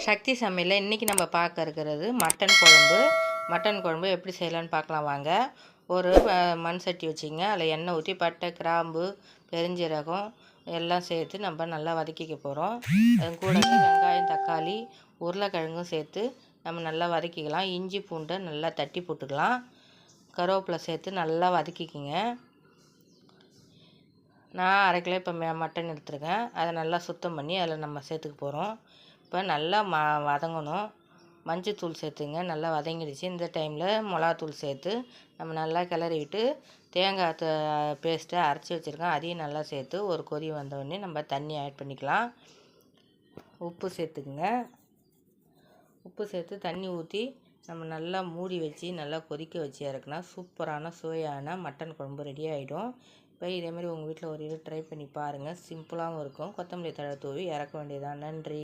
சக்தி சமையலில் இன்றைக்கி நம்ம பார்க்க இருக்கிறது மட்டன் குழம்பு. மட்டன் குழம்பு எப்படி செய்யலான்னு பார்க்கலாம் வாங்க. ஒரு மண் சட்டி வச்சுங்க, அதில் எண்ணெய் ஊற்றி பட்டை, கிராம்பு, பெருஞ்சீரகம் எல்லாம் சேர்த்து நம்ம நல்லா வதக்கிக்க போகிறோம். அது கூட வெங்காயம், தக்காளி, உருளைக்கிழங்கும் சேர்த்து நம்ம நல்லா வதக்கிக்கலாம். இஞ்சி பூண்டை நல்லா தட்டி போட்டுக்கலாம். கருவேப்பிலை சேர்த்து நல்லா வதக்கிக்கிங்க. நான் 1/2 கிலோ இப்போ மட்டன் எடுத்துருக்கேன். அதை நல்லா சுத்தம் பண்ணி அதில் நம்ம சேர்த்துக்க போகிறோம். இப்போ நல்லா வதங்கணும். மஞ்சத்தூள் சேர்த்துங்க. நல்லா வதங்கிடுச்சு. இந்த டைமில் மிளகாத்தூள் சேர்த்து நம்ம நல்லா கிளறி விட்டு தேங்காய் பேஸ்ட்டை அரைச்சி வச்சுருக்கேன், அதையும் நல்லா சேர்த்து ஒரு கொதி வந்தோடனே நம்ம தண்ணி ஆட் பண்ணிக்கலாம். உப்பு சேர்த்துக்குங்க. உப்பு சேர்த்து தண்ணி ஊற்றி நம்ம நல்லா மூடி வச்சு நல்லா கொதிக்க வச்சு இறக்குனா சூப்பரான சுவையான மட்டன் குழம்பு ரெடி ஆகிடும். இப்போ இதேமாதிரி உங்கள் வீட்டில் ஒரு இது ட்ரை பண்ணி பாருங்கள். சிம்பிளாகவும் இருக்கும். கொத்தமல்லி தழை தூவி இறக்க வேண்டியதான். நன்றி.